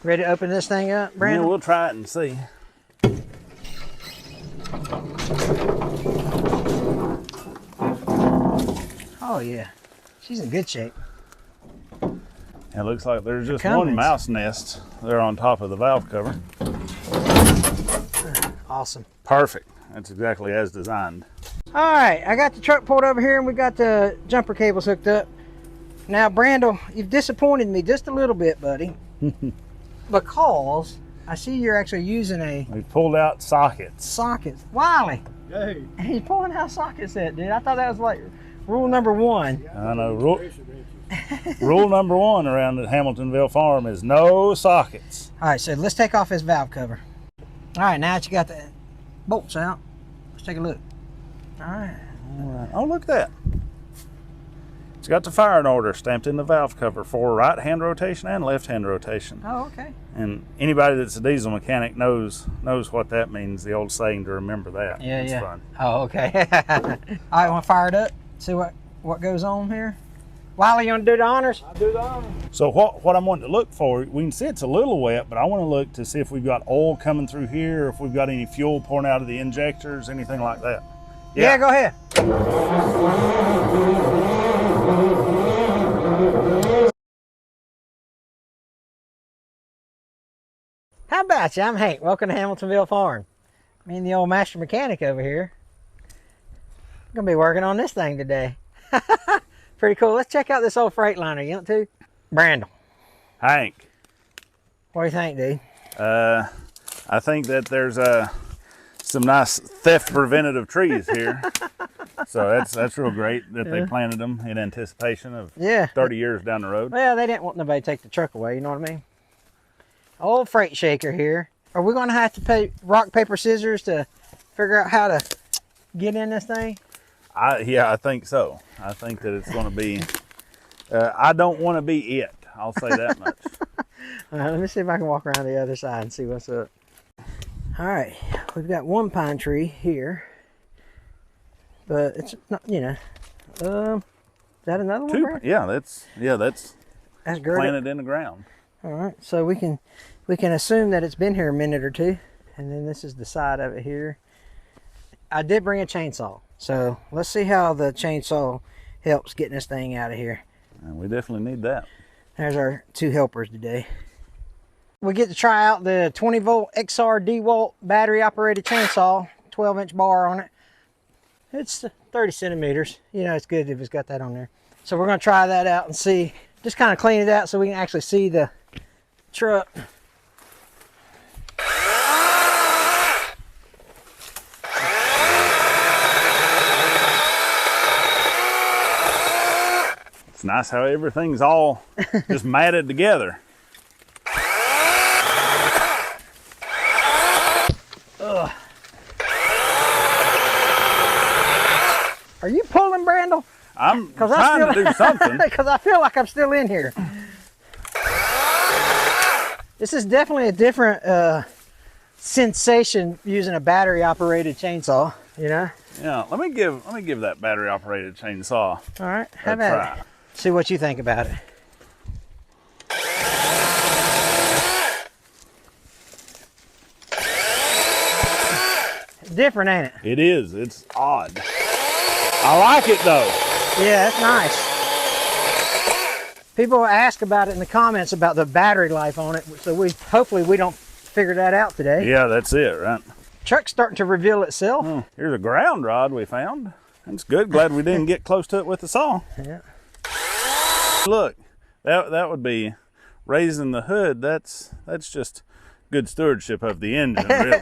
Ready to open this thing up, Brandon? Yeah, we'll try it and see. Oh yeah, she's in good shape. It looks like there's just one mouse nest there on top of the valve cover. Awesome. Perfect. That's exactly as designed. All right, I got the truck pulled over here and we got the jumper cables hooked up. Now, Brandel, you've disappointed me just a little bit, buddy. Because I see you're actually using a... We pulled out sockets. Sockets. Wiley. Hey. He's pulling out sockets at, dude. I thought that was like rule number one. I know. Rule number one around at Hamiltonville Farm is no sockets. All right, so let's take off this valve cover. All right, now that you got the bolts out, let's take a look. All right. Oh, look at that. It's got the firing order stamped in the valve cover for right hand rotation and left hand rotation. Oh, okay. And anybody that's a diesel mechanic knows what that means, the old saying to remember that. Yeah, it's yeah. fun. Oh, okay. All right, want to fire it up? See what goes on here? Wiley, you want to do the honors? I'll do the honor. So what I'm wanting to look for, we can see it's a little wet, but I want to look to see if we've got oil coming through here, or if we've got any fuel pouring out of the injectors, anything like that. Yeah, go ahead. How about you? I'm Hank. Welcome to Hamiltonville Farm. Me and the old master mechanic over here. I'm going to be working on this thing today. Pretty cool. Let's check out this old Freightliner. You want to? Brandel. Hank. What do you think, dude? I think that there's some nice theft preventative trees here. So that's real great that they planted them in anticipation of 30 years down the road. Well, they didn't want nobody to take the truck away, you know what I mean? Old freight shaker here. Are we going to have to pay rock, paper, scissors to figure out how to get in this thing? Yeah, I think so. I think that it's going to be, I don't want to be it. I'll say that much. All right, let me see if I can walk around the other side and see what's up. All right, we've got one pine tree here, but it's not, you know, is that another one, Brad? Yeah, that's planted in the ground. All right, so we can assume that it's been here a minute or two, and then this is the side of it here. I did bring a chainsaw, so let's see how the chainsaw helps getting this thing out of here. And we definitely need that. There's our two helpers today. We get to try out the 20 volt XR DeWalt battery operated chainsaw, 12-inch bar on it. It's 30 centimeters. You know, it's good if it's got that on there. So we're going to try that out and see, just kind of clean it out so we can actually see the truck. It's nice how everything's all just matted together. Ugh. Are you pulling, Brandel? I'm trying to do something. Because I feel like I'm still in here. This is definitely a different sensation using a battery operated chainsaw, you know? Yeah, let me give that battery operated chainsaw all right, have at it. See what you think about it. It's different, ain't it? It is. It's odd. I like it though. Yeah, it's nice. People ask about it in the comments about the battery life on it, so hopefully we don't figure that out today. Yeah, that's it, right? Truck's starting to reveal itself. Here's a ground rod we found. That's good. Glad we didn't get close to it with the saw. Yeah. Look, that would be raising the hood. That's just good stewardship of the engine, really.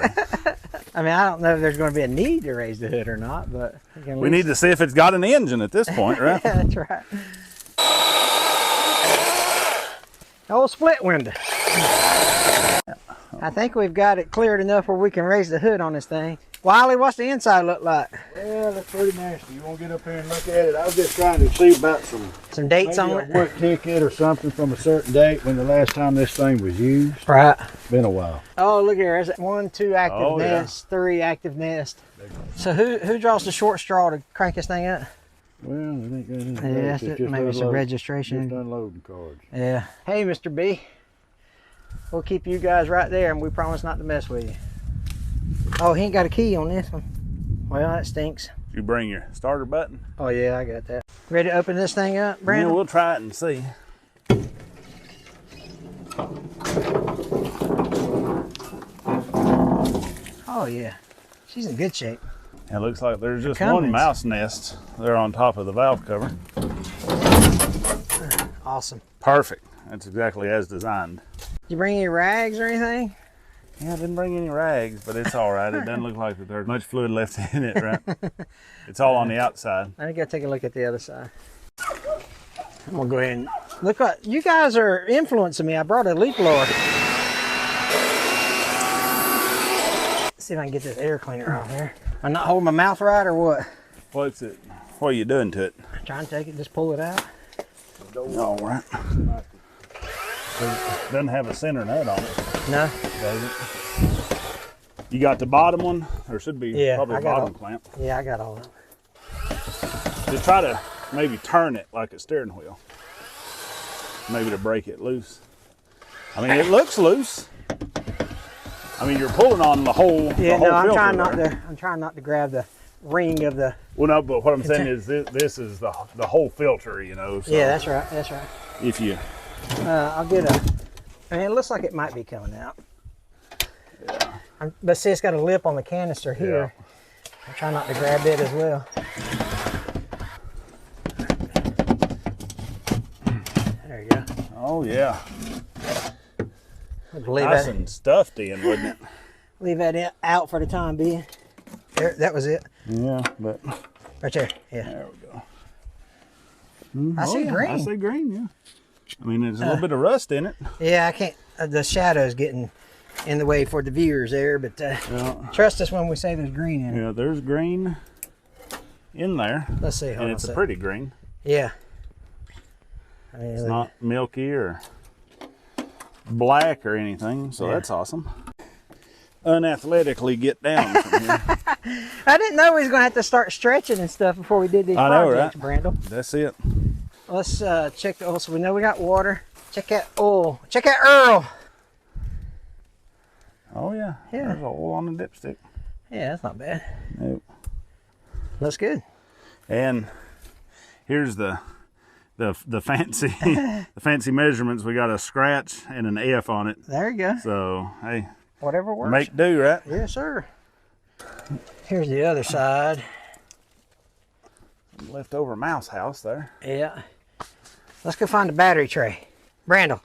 I mean, I don't know if there's going to be a need to raise the hood or not, but we need to see if it's got an engine at this point, right? Yeah, that's right. Old split window. I think we've got it cleared enough where we can raise the hood on this thing. Wiley, what's the inside look like? Well, that's pretty nasty. You want to get up here and look at it? I was just trying to see about some dates on it. A work ticket or something from a certain date when the last time this thing was used. Right. Been a while. Oh, look here. There's 1, 2 active nests, 3 active nests. So who draws the short straw to crank this thing up? Well, I think that is yeah, maybe some registration. Just unloading cards. Yeah. Hey, Mr. B. We'll keep you guys right there, and we promise not to mess with you. Oh, he ain't got a key on this one. Well, that stinks. Did you bring your starter button? Oh yeah, I got that. Ready to open this thing up, Brandon? Yeah, we'll try it and see. Oh yeah, she's in good shape. It looks like there's just one mouse nest there on top of the valve cover. Awesome. Perfect. That's exactly as designed. Did you bring any rags or anything? Yeah, I didn't bring any rags, but it's all right. It doesn't look like that there's much fluid left in it, right? It's all on the outside. I gotta take a look at the other side. I'm gonna go ahead and look. What you guys are influencing me. I brought a leaf blower. Let's see if I can get this air cleaner off here. I'm not holding my mouth right or what? What's it? What are you doing to it? I'm trying to take it, just pull it out. All right. It doesn't have a center nut on it. No. Does it? You got the bottom one? There should be probably a bottom clamp. Yeah, I got all of them. Just try to maybe turn it like a steering wheel. Maybe to break it loose. I mean, it looks loose. I mean, you're pulling on the whole. Yeah, the whole I'm filter trying there. not to. I'm trying not to grab the ring of the. Well, no, but what I'm saying is this is the whole filter, you know. So yeah, that's right. That's right. if you. I'll get a. I mean, it looks like it might be coming out. Yeah. But see, it's got a lip on the canister here. Yeah. I'm trying not to grab it as well. There you go. Oh yeah. Leave nice that, and stuffed in, wouldn't it? Leave that out for the time being. There, that was it. Yeah, but right there. Yeah. There we go. I see green. I see green. Yeah. I mean, there's a little bit of rust in it. Yeah, I can't. The shadow's getting in the way for the viewers there, but trust us when we say there's green in it. Yeah, there's green in there. Let's see. And it's a pretty green. Yeah. I mean, it's not milky or black or anything, so that's awesome. Unathletically get down from here. I didn't know we was gonna have to start stretching and stuff before we did these projects, right? Brandel. That's it. Let's check the oil. So we know we got water. Check that oil. Check that Earl. Oh yeah. There's oil on the dipstick. Yeah, that's not bad. Nope. Looks good. And here's the fancy the fancy measurements. We got a scratch and an F on it. There you go. So hey, whatever works. Make do, right? Yes, sir. Here's the other side. Leftover mouse house there. Yeah. Let's go find the battery tray. Brandel,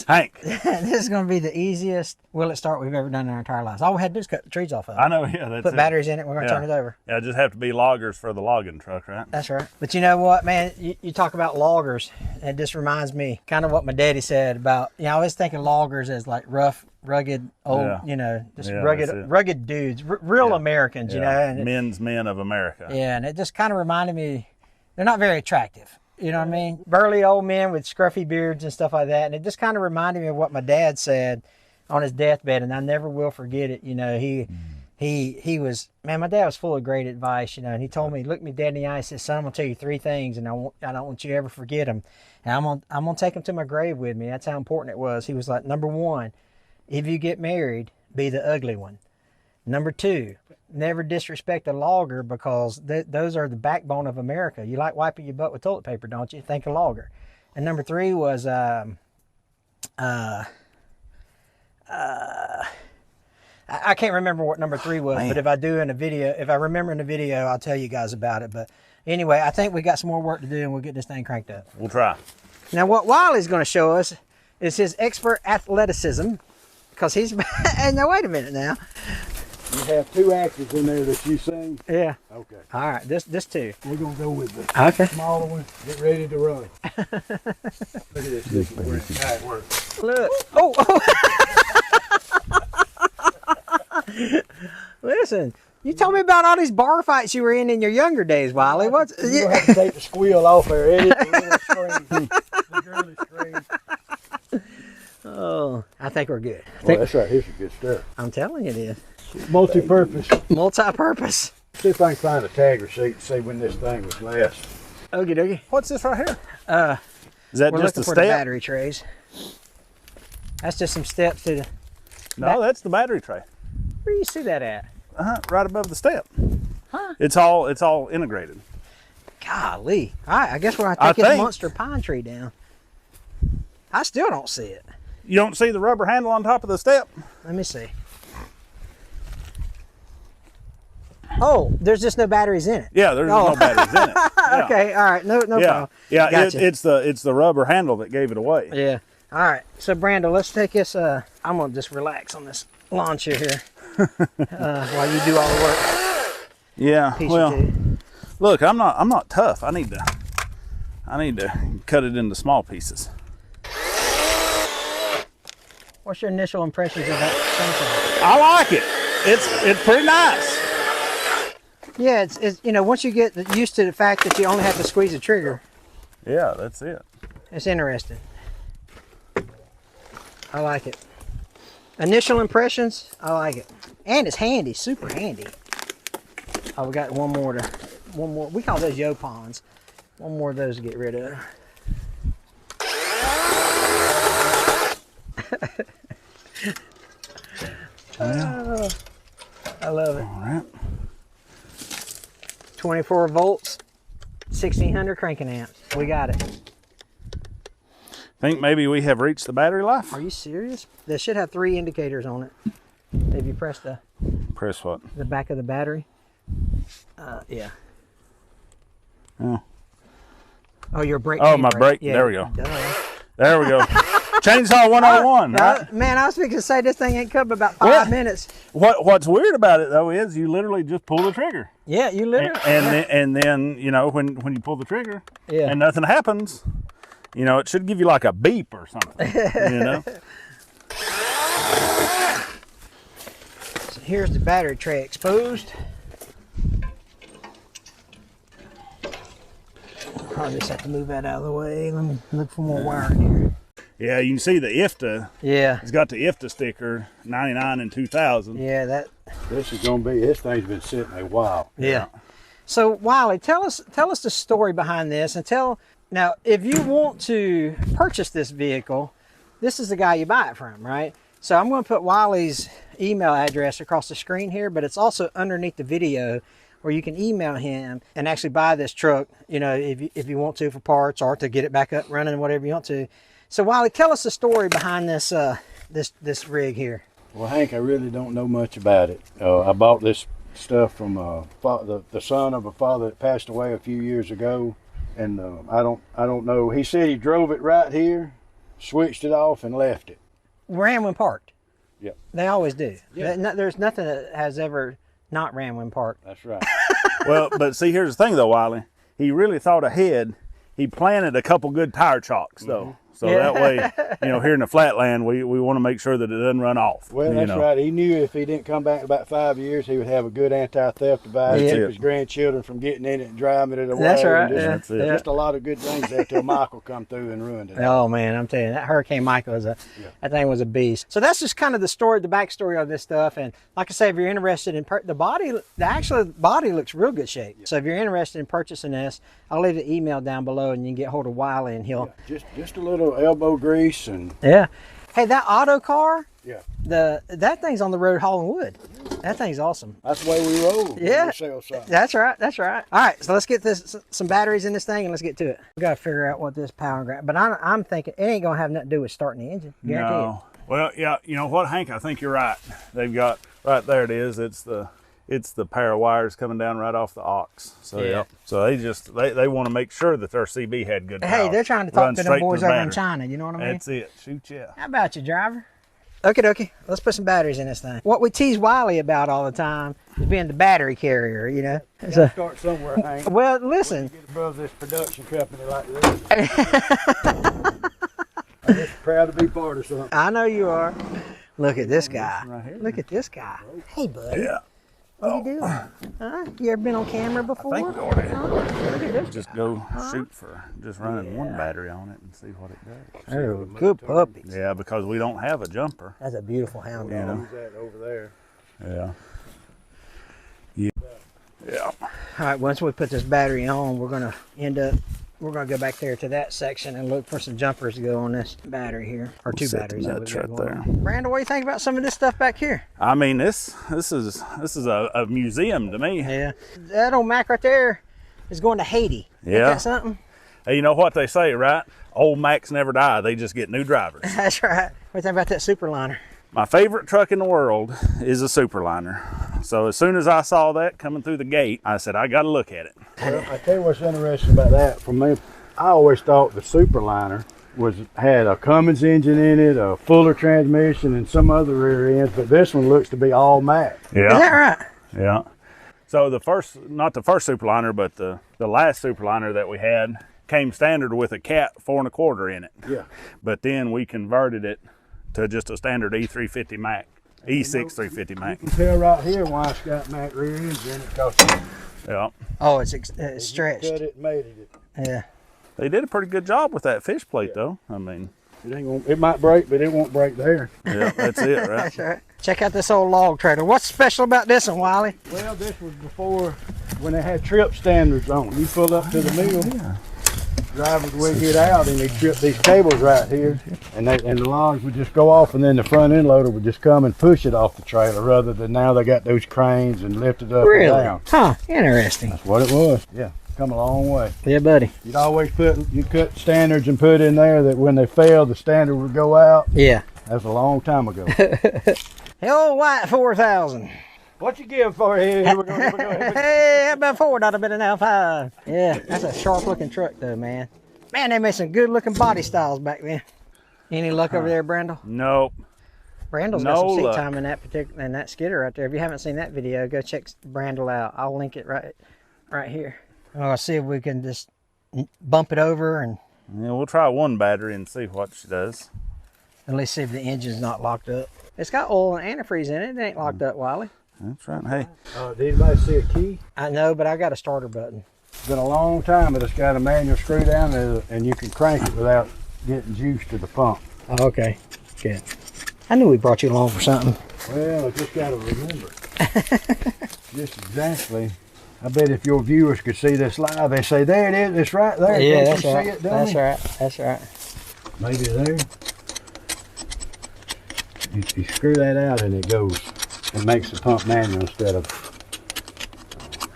Hank. This is going to be the easiest will it start we've ever done in our entire lives. All we had to do is cut the trees off of it. I know, yeah. That's Put batteries in it, we're going to turn it over. Yeah, just have to be loggers for the logging truck, right? That's right. But you know what, man? You talk about loggers, and it just reminds me kind of what my daddy said about, I always think of loggers as like rough, rugged, old, just rugged dudes, real Americans, you know. And men of America. Yeah, and it just kind of reminded me, they're not very attractive. You know what I mean? Burly old men with scruffy beards and stuff like that. And it just kind of reminded me of what my dad said on his deathbed, and I never will forget it. You know, he was, man, my dad was full of great advice, you know, and he told me, look me dead in the eye, he said, son, I'm going to tell you 3 things, and I don't want you to ever forget them. And I'm going to take them to my grave with me. That's how important it was. He was like, number 1, if you get married, be the ugly one. Number 2, never disrespect a logger, because those are the backbone of America. You like wiping your butt with toilet paper, don't you? Think a logger. And number 3 was I can't remember what number 3 was, but if I remember in the video, I'll tell you guys about it. But anyway, I think we got some more work to do, and we'll get this thing cranked up. We'll try. Now, what Wiley's going to show us is his expert athleticism, because he's. And now, wait a minute now. You have 2 axes in there that you sing? Yeah. Okay. All right, this 2. We're going to go with the smaller one. Get ready to run. Look at this. How it works. Look. Oh. Listen, you told me about all these bar fights you were in your younger days, Wiley. You're going to have to take the squeal off there, Eddie. The girly scream. Oh, I think we're good. Well, that's right. Here's some good stuff. I'm telling you it is. Multi-purpose. Multi-purpose. See if I can find a tag receipt and see when this thing was last. Okie dokie. What's this right here? Is that we're just looking a for step? the battery trays. That's just some steps to the... No, that's the battery tray. Where do you see that at? Right above the step. Huh? It's all integrated. Golly. All right, I guess we're going to take this monster pine tree down. I still don't see it. You don't see the rubber handle on top of the step? Let me see. Oh, there's just no batteries in it. Yeah, there's no batteries in it. Yeah. Okay, all right, no problem. Yeah, gotcha. it's the rubber handle that gave it away. Yeah. All right, so Brando, let's take this. I'm gonna just relax on this lawn chair here while you do all the work. Yeah. Well, look, I'm not tough. I need to cut it into small pieces. What's your initial impressions of that chainsaw? I like it. It's pretty nice. Yeah, it's once you get used to the fact that you only have to squeeze the trigger. Yeah, that's it. It's interesting. I like it. Initial impressions, I like it. And it's handy, super handy. Oh, we got one more. We call those Yopons. One more of those to get rid of. Oh, I love it. All right. 24 volts, 1600 cranking amps. We got it. Think maybe we have reached the battery life? Are you serious? They should have 3 indicators on it. If you press Press what? the back of the battery. Yeah. Oh. Oh, your brake. Oh, my brake. Yeah. There we go. Duh. There we go. Chainsaw 101, right? Man, I was thinking to say this thing ain't come about 5 minutes. What's weird about it though is you literally just pull the trigger. Yeah, you literally. And then when you pull the trigger, yeah, and nothing happens, it should give you like a beep or something. So here's the battery tray exposed. Probably just have to move that out of the way. Let me look for more wiring here. Yeah, you can see the IFTA. Yeah. It's got the IFTA sticker, 99 and 2000. Yeah, This thing's been sitting a while. Yeah. So Wiley, tell us the story behind this, and now if you want to purchase this vehicle, this is the guy you buy it from, right? So I'm going to put Wiley's email address across the screen here, but it's also underneath the video where you can email him and actually buy this truck, if you want to, for parts or to get it back up running, whatever you want to. So Wiley, tell us the story behind this this rig here. Well, Hank, I really don't know much about it. I bought this stuff from the son of a father that passed away a few years ago, and I don't know. He said he drove it right here, switched it off, and left it. Ran when parked. Yep. They always do. Yeah. There's nothing that has ever not ran when parked. That's right. Well, but see, here's the thing though, Wiley. He really thought ahead. He planted a couple good tire chocks though. So that way, here in the flatland, we want to make sure that it doesn't run off. Well, that's right. He knew if he didn't come back in about 5 years, he would have a good anti-theft device, keep his grandchildren from getting in it and driving it away. That's right. Just a lot of good things there till Michael come through and ruined it. Oh man, I'm telling you, that Hurricane Michael that thing was a beast. So that's just kind of the backstory of this stuff. And like I say, if you're interested in the actual body looks real good shape. Yeah. So if you're interested in purchasing this, I'll leave the email down below, and you can get hold of Wiley, and he'll just a little elbow grease and Hey, that auto car, that thing's on the road hauling wood. That thing's awesome. That's the way we roll. Yeah, we sell something. That's right. All right, so let's get some batteries in this thing, and let's get to it. We gotta figure out what this power grab. But I'm thinking it ain't gonna have nothing to do with starting the engine. Guarantee No. Well, yeah. You know what, Hank? I think you're right. They've got right there. It is. It's the pair of wires coming down right off the aux. So So they want to make sure that their CB had good power. Hey, they're trying to talk to them boys over in China. You know what I mean? That's it. Shoot, yeah. How about you, driver? Okay. Let's put some batteries in this thing. What we tease Wiley about all the time is being the battery carrier. So, start somewhere, Hank. Well, listen. Get above this production company like this. I'm just proud to be part of something. I know you are. Look at this guy. Right, look at this guy. Hey, buddy. Yeah. What are you doing? Huh? You ever been on camera before? I think we already Look at this. just go shoot for just running one battery on it and see what it does. Oh, good puppies. Yeah, because we don't have a jumper. That's a beautiful hound dog. Who's that over there? Yeah. All right, once we put this battery on, we're going to end up we're gonna go back there to that section and look for some jumpers to go on this battery here, or two Set the batteries. That nuts we've got right going there. on. Brandon, what do you think about some of this stuff back here? I mean, this is a museum to me. Yeah, that old Mac right there is going to Haiti. Yeah. Ain't that something? Hey, you know what they say, right? Old Macs never die. They just get new drivers. That's right. What do you think about that Superliner? My favorite truck in the world is a Superliner. So as soon as I saw that coming through the gate, I said, I got to look at it. Well, I tell you what's interesting about that. For me, I always thought the Superliner had a Cummins engine in it, a Fuller transmission, and some other rear ends, but this one looks to be all Mac. Yeah. Is that right? Yeah. So not the first Superliner, but the last Superliner that we had came standard with a cat 4 1/4 in it. Yeah. But then we converted it to just a standard E350 Mac, E6 350 Mac. You can tell right here why it's got Mac rear ends in it, because Yeah. Oh, it's stretched. cut it and made it. Yeah. They did a pretty good job with that fish plate, though. I mean, It might break, but it won't break there. yeah, that's it, right? That's right. Check out this old log trailer. What's special about this one, Wiley? Well, this was before when they had trip standards on. You pull up to the mill, drivers would get out and they trip these cables right here, and the logs would just go off, and then the front end loader would just come and push it off the trailer, rather than now they got those cranes and lift it up and down. Huh. Interesting. That's what it was. Yeah, come a long way. Yeah, buddy. You'd always cut standards and put in there that when they failed, the standard would go out. Yeah. That's a long time ago. The old white 4000. What you give for it? Here we go. Hey, how about 4? That'd have been an L5. Yeah, that's a sharp looking truck though, man. Man, they made some good looking body styles back then. Any luck over there, Brandel? Nope. Brandel's got No some seat luck. time in that skidder right there. If you haven't seen that video, go check Brandel out. I'll link it right here. I'll see if we can just bump it over and Yeah, we'll try one battery and see what she does. at least see if the engine's not locked up. It's got oil and antifreeze in it. It ain't locked up, Wiley. That's right. Hey, Did anybody see a key? I know, but I got a starter button. It's been a long time, but it's got a manual screw down there, and you can crank it without getting juice to the pump. Oh, okay, good. I knew we brought you along for something. Well, I just got to remember. Just exactly. I bet if your viewers could see this live, they say, there it is, it's right there. Yeah, Can't that's you right. see it, dummy? That's right. That's right. Maybe there. You screw that out and it goes. It makes the pump manual instead of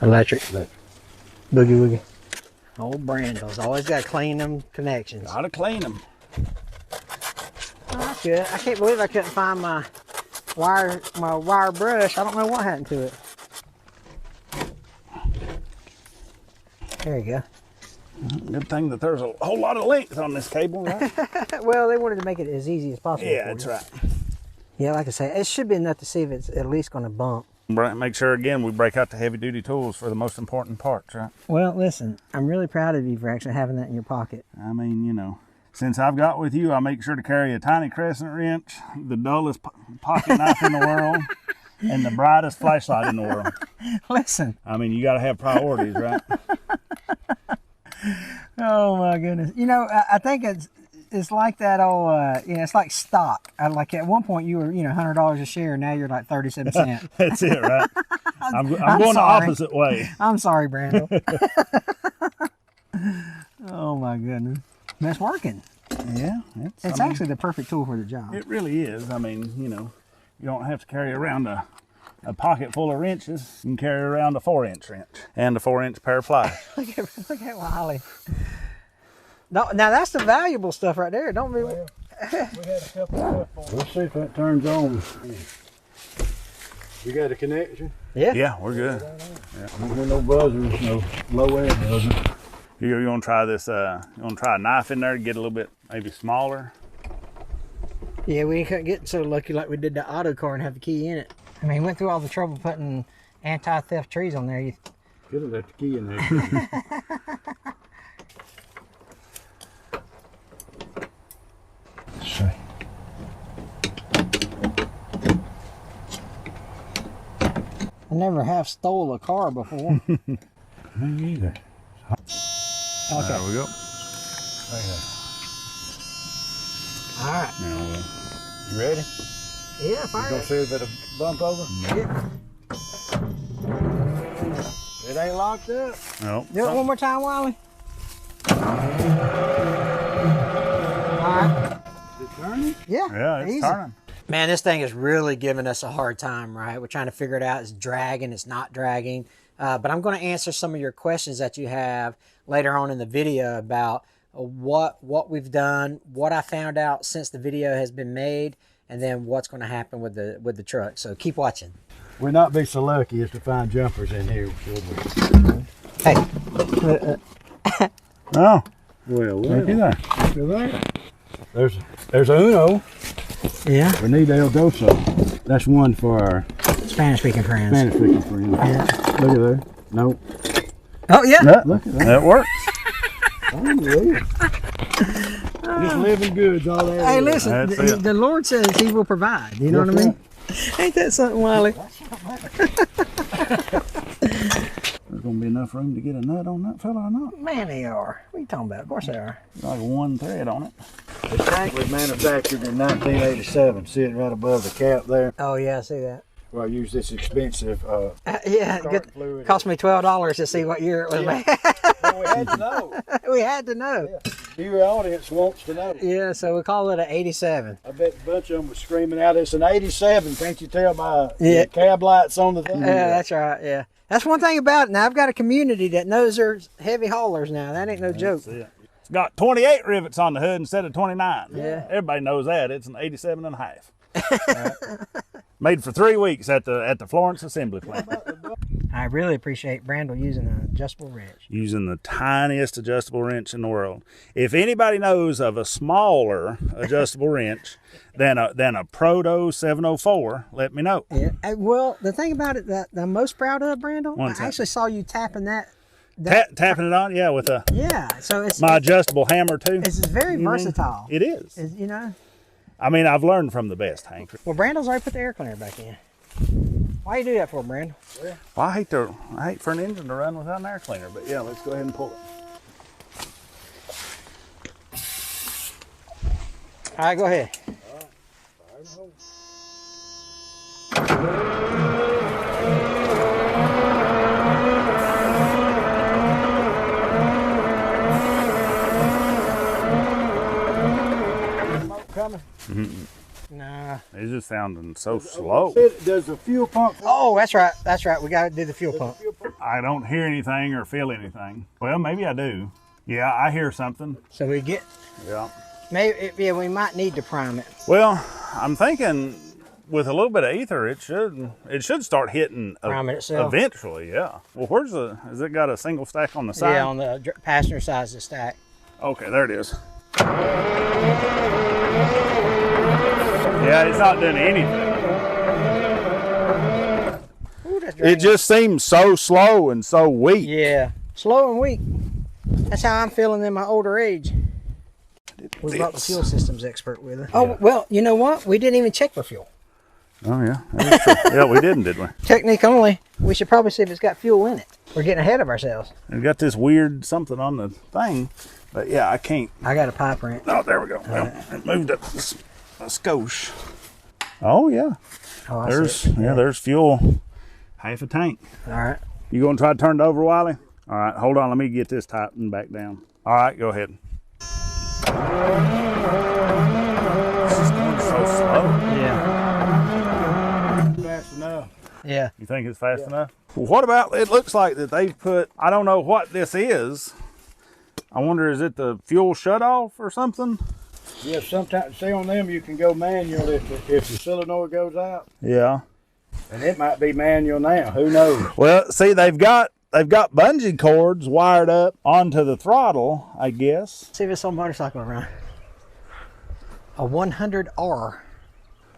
Electric. electric. Boogie woogie. Old Brandel's always got to clean them connections. gotta clean them. Oh, that's good. I can't believe I couldn't find my wire brush. I don't know what happened to it. There you go. Good thing that there's a whole lot of length on this cable, right? Well, they wanted to make it as easy as possible. Yeah, for that's you. right. Yeah, like I say, it should be enough to see if it's at least going to bump. Make sure, again, we break out the heavy-duty tools for the most important parts, right? Well, listen, I'm really proud of you for actually having that in your pocket. I mean, you know, since I've got with you, I make sure to carry a tiny crescent wrench, the dullest pocket knife in the world, and the brightest flashlight in the world. Listen. I mean, you got to have priorities, right? Oh my goodness. You know, I think it's like that old, it's like stock. Like at one point you were, $100 a share. Now you're like 37 cents. That's it, right? I'm going the sorry. opposite way. I'm sorry, Brandel. Oh my goodness. That's working. Yeah. It's actually the perfect tool for the job. It really is. I mean, you don't have to carry around a pocket full of wrenches. You can carry around a 4-inch wrench and a 4-inch pair of pliers. Look at Wiley. No, now that's the valuable stuff right there. Don't be. We had a couple of We'll see if that turns on. You got a connection? Yeah. Yeah, we're good. Don't hear no buzzers, no low air buzzer. You want to try this? You want to try a knife in there to get a little bit maybe smaller? Yeah, we couldn't get so lucky like we did the auto car and have the key in it. I mean, went through all the trouble putting anti-theft trees on there. Could have left the key in there. Let's see. I never have stole a car before. Me either. Okay. There we go. All right. Now, You ready? Yeah, fire Gonna it. see if it'll bump over? Yeah. It ain't locked up. no. Do it one more time, Wiley. right. Is it turning? Yeah. Yeah, it's easy. turning. Man, this thing is really giving us a hard time, right? We're trying to figure it out. It's dragging, it's not dragging. But I'm going to answer some of your questions that you have later on in the video about what we've done, what I found out since the video has been made, and then what's going to happen with the truck. So keep watching. We'd not be so lucky as to find jumpers in here, should we? Hey. Oh, Well, looky there. look at that. There's a Uno. Yeah. We need El Doso. That's one for our Spanish-speaking friends. Spanish-speaking friends. Yeah. Look at there. Nope. Oh, yeah. Look at that. That works. Unbelievable. Just living goods all that. Hey, is. listen, That's it. the Lord says he will provide. You know what I mean? Ain't that something, Wiley? There's gonna be enough room to get a nut on that fella or not? Man, they are. What are you talking about? Of course they are. Like one thread on it. The tank was manufactured in 1987, sitting right above the cap there. Oh, yeah, I see that. Where I use this expensive Yeah, carton fluid. cost me $12 to see what year it was made. Well, we had to know. We had to know. Yeah. Your audience wants to know. Yeah, so we call it an 87. I bet a bunch of them was screaming out, "It's an 87." Can't you tell by Yeah. the cab lights on the thing? Yeah, that's right. Yeah, that's one thing about it. Now I've got a community that knows there's heavy haulers now. That ain't no joke. That's it. It's got 28 rivets on the hood instead of 29. Yeah. Everybody knows that. It's an 87 and a half. Made for 3 weeks at the Florence Assembly Plant. I really appreciate Brandel using an adjustable wrench. Using the tiniest adjustable wrench in the world. If anybody knows of a smaller adjustable wrench than a Proto 704, let me know. Yeah. Well, the thing about it that I'm most proud of, Brandel, What's I that? actually saw you tapping that. Tapping it on, yeah, with Yeah, so it's my adjustable hammer too. it's very versatile. It is. You know. I mean, I've learned from the best, Hank. Well, Brandel's already put the air cleaner back in. Why you do that for, Brandel? Well, I hate for an engine to run without an air cleaner, but yeah, let's go ahead and pull it. All right, go ahead. Coming. Nah. It's just sounding so slow. Does the fuel pump? Oh, that's right. That's right. We got to do the fuel pump. I don't hear anything or feel anything. Well, maybe I do. Yeah, I hear something. So we get Yeah. maybe yeah we might need to prime it. Well, I'm thinking with a little bit of ether, it should start hitting Prime it itself. eventually. Yeah. Well, has it got a single stack on the side? Yeah, on the passenger side of the stack. Okay, there it is. Yeah, it's not doing anything. Ooh, that's It dragging. just seems so slow and so weak. Yeah, slow and weak. That's how I'm feeling in my older age. We brought the fuel systems expert with us. Oh, well, you know what? We didn't even check for fuel. Oh yeah, that's true. Yeah, we didn't, did we? Technique only. We should probably see if it's got fuel in it. We're getting ahead of ourselves. We got this weird something on the thing, but yeah, I can't. I got a pipe wrench. Oh, there we go. Well, it moved up a skosh. Oh yeah, Oh, I see it. there's fuel, half a tank. All right. You gonna try to turn it over, Wiley? All right, hold on. Let me get this tightened back down. All right, go ahead. It's just going so slow. Yeah. Fast enough. Yeah. You think it's fast enough? Well, what about, it looks like that they've put, I don't know what this is. I wonder, is it the fuel shutoff or something? Yeah, sometimes, see on them you can go manual if the solenoid goes out. Yeah. And it might be manual now, who knows? Well, see, they've got bungee cords wired up onto the throttle, I guess. See if it's on motorcycle around. A 100R.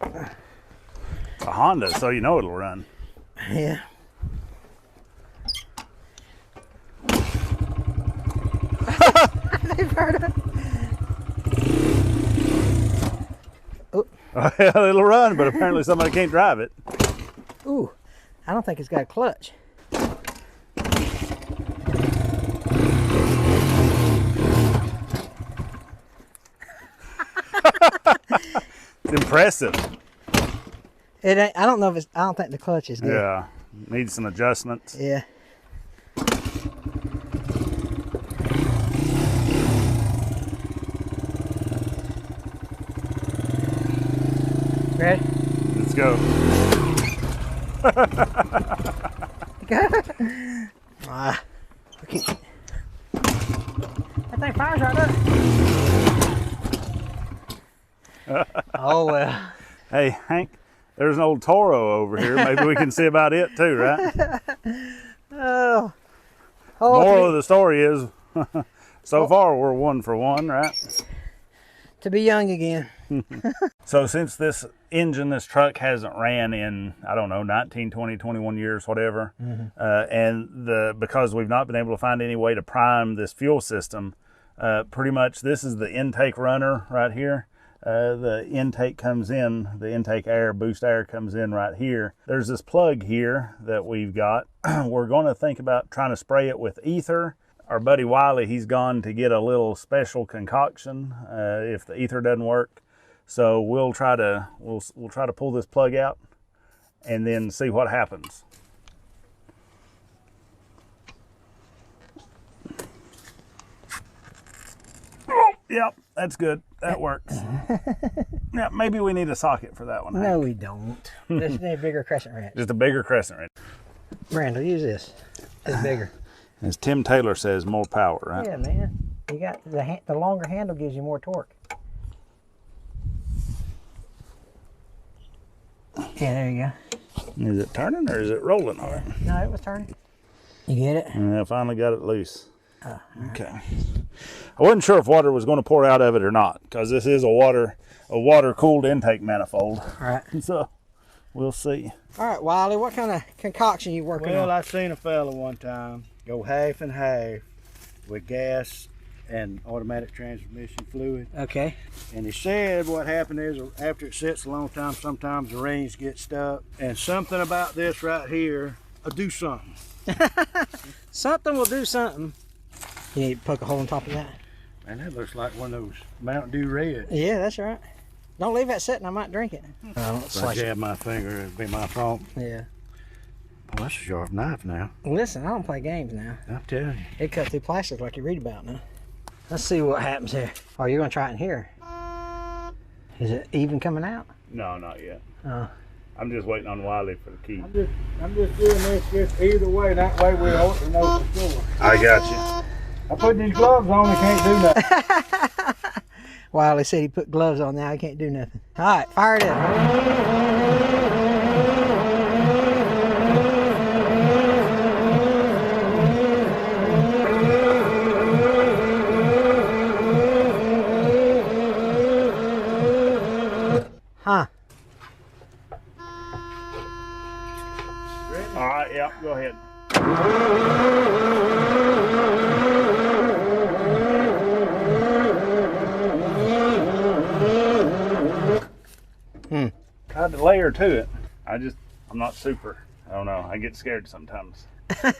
It's a Honda, so you know it'll run. Yeah. They've heard it. It'll run, but apparently somebody can't drive it. Ooh, I don't think it's got a clutch. It's impressive. It ain't. I don't know if it's. I don't think the clutch is good. Yeah, needs some adjustments. Yeah. Let's go. That thing fires right there. Oh, well. Hey, Hank, there's an old Toro over here. Maybe we can see about it too, right? Oh. Moral of the story is, so far we're 1 for 1, right? To be young again. So since this engine, this truck hasn't ran in, I don't know, 19, 20, 21 years, whatever, and because we've not been able to find any way to prime this fuel system, pretty much this is the intake runner right here. The intake comes in, the intake air, boost air comes in right here. There's this plug here that we've got. We're going to think about trying to spray it with ether. Our buddy Wiley, he's gone to get a little special concoction if the ether doesn't work. So we'll try to pull this plug out and then see what happens. Oh, yep, that's good. That works. Yeah, maybe we need a socket for that one. No, we don't. Just need a bigger crescent wrench. Just a bigger crescent wrench. Randall, use this. It's bigger. As Tim Taylor says, more power, right? Yeah, man. You got the longer handle gives you more torque. Yeah, there you go. Is it turning or is it rolling on it? No, it was turning. You get it? Yeah, I finally got it loose. Okay. I wasn't sure if water was going to pour out of it or not, because this is a water-cooled intake manifold. All right. So we'll see. All right, Wiley, what kind of concoction you working on? Well, I seen a fella one time go half and half with gas and automatic transmission fluid. Okay. And he said what happened is after it sits a long time, sometimes the rings get stuck. And something about this right here will do something. Something will do something. You need to poke a hole on top of that. Man, that looks like one of those Mountain Dew Reds. Yeah, that's right. Don't leave that sitting, I might drink it. If I jab my finger, it'd be my fault. Yeah. Well, that's a sharp knife now. Listen, I don't play games now. I'm telling you. It cuts through plastic like you read about now. Let's see what happens here. Oh, you're gonna try it in here. Is it even coming out? No, not yet. Oh. I'm just waiting on Wiley for the key. I'm just doing this just either way. That way we know for sure. I got you. I put these gloves on and can't do nothing. Wiley said he put gloves on now, he can't do nothing. All right, fire it up. Huh. All right, yeah, go ahead. Got the layer to it. I'm not super. I don't know. I get scared sometimes. Right.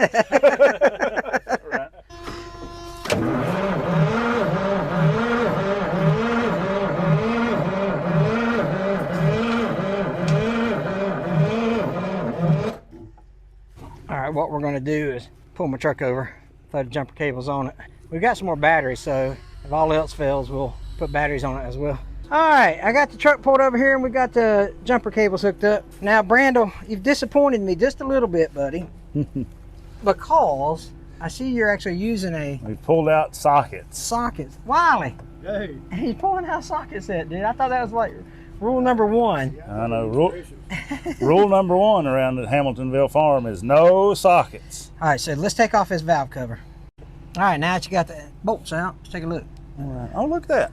All right, what we're going to do is pull my truck over, put the jumper cables on it. We've got some more batteries, so if all else fails, we'll put batteries on it as well. All right, I got the truck pulled over here and we got the jumper cables hooked up. Now, Brandel, you've disappointed me just a little bit, buddy, because I see you're actually using We pulled out sockets. sockets. Wiley, Hey. he's pulling out socket set, dude. I thought that was like rule number one. I know. Rule number one around the Hamiltonville farm is no sockets. All right, so let's take off this valve cover. All right, now that you got the bolts out, let's take a look. All right. Oh, look at that.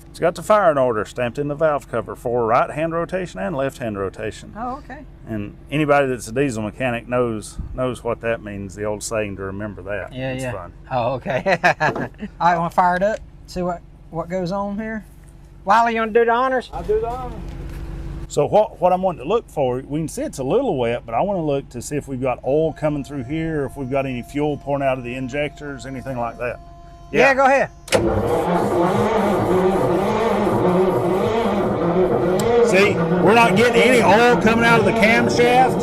It's got the firing order stamped in the valve cover for right hand rotation and left hand rotation. Oh, okay. And anybody that's a diesel mechanic knows what that means, the old saying to remember that. Yeah, it's yeah. fun. Oh, okay. All right, want to fire it up? See what goes on here? Wiley, you want to do the honors? I'll do the honor. So what I'm wanting to look for, we can see it's a little wet, but I want to look to see if we've got oil coming through here, or if we've got any fuel pouring out of the injectors, anything like that. Yeah, go ahead. See, we're not getting any oil coming out of the camshaft.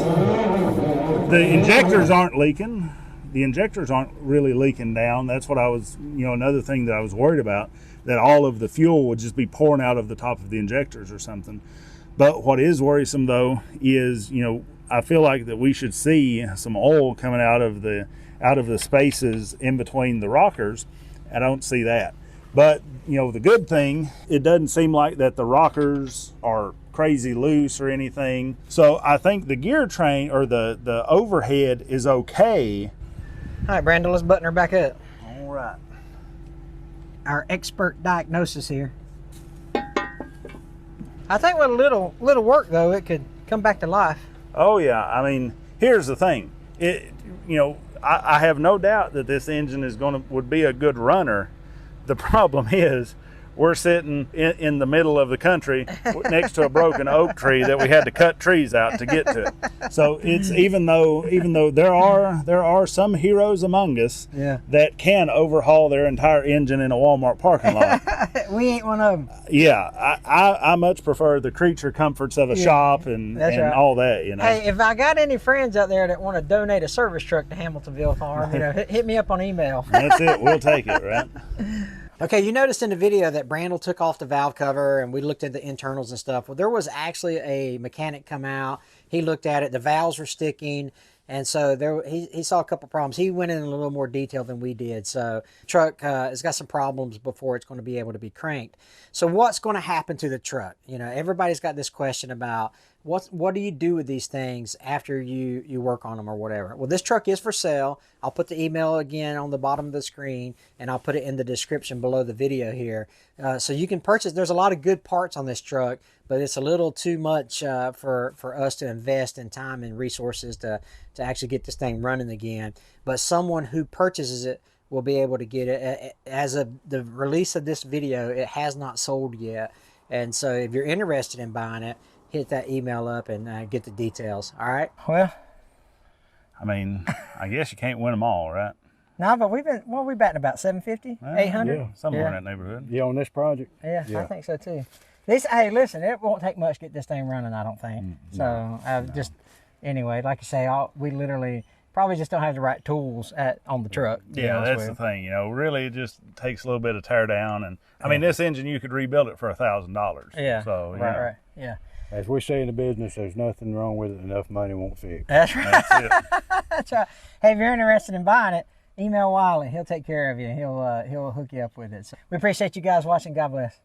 The injectors aren't leaking. The injectors aren't really leaking down. That's what I was, another thing that I was worried about, that all of the fuel would just be pouring out of the top of the injectors or something. But what is worrisome though is, you know, I feel like that we should see some oil coming out of the spaces in between the rockers. I don't see that. But, you know, the good thing, it doesn't seem like that the rockers are crazy loose or anything. So I think the gear train or the overhead is okay. All right, Brandon, let's button her back up. All right. Our expert diagnosis here. I think with a little work though, it could come back to life. Oh yeah, I mean, here's the thing. You know, I have no doubt that this engine would be a good runner. The problem is we're sitting in the middle of the country next to a broken oak tree that we had to cut trees out to get to it. So it's even though there are some heroes among us that can overhaul their entire engine in a Walmart parking lot. We ain't one of them. Yeah, I much prefer the creature comforts of a shop and all that, you know. Hey, if I got any friends out there that want to donate a service truck to Hamiltonville Farm, you know, hit me up on email. That's it. We'll take it, right? Okay, you noticed in the video that Brandel took off the valve cover and we looked at the internals and stuff. Well, there was actually a mechanic come out. He looked at it. The valves were sticking. And so he saw a couple problems. He went in a little more detail than we did. So the truck has got some problems before it's going to be able to be cranked. So what's going to happen to the truck? You know, everybody's got this question about what do you do with these things after you work on them or whatever. Well, this truck is for sale. I'll put the email again on the bottom of the screen, and I'll put it in the description below the video here. So you can purchase. There's a lot of good parts on this truck, but it's a little too much for us to invest in time and resources to actually get this thing running again. But someone who purchases it will be able to get it. As of the release of this video, it has not sold yet. And so if you're interested in buying it, hit that email up and get the details. All right. Well, I mean, I guess you can't win them all, right? No, but we batting about 750, 800? Yeah, somewhere in that neighborhood. Yeah, on this project? Yeah, I think so too. Hey, listen, it won't take much to get this thing running, I don't think. Anyway, like you say, we literally probably just don't have the right tools on the truck. Yeah, that's the thing. You know, really, it just takes a little bit of tear down, and I mean, this engine you could rebuild it for $1,000. Yeah. So right. Yeah. As we say in the business, there's nothing wrong with it. Enough money won't fix. That's right. That's it. That's right. Hey, if you're interested in buying it, email Wiley. He'll take care of you. He'll hook you up with it. So we appreciate you guys watching. God bless.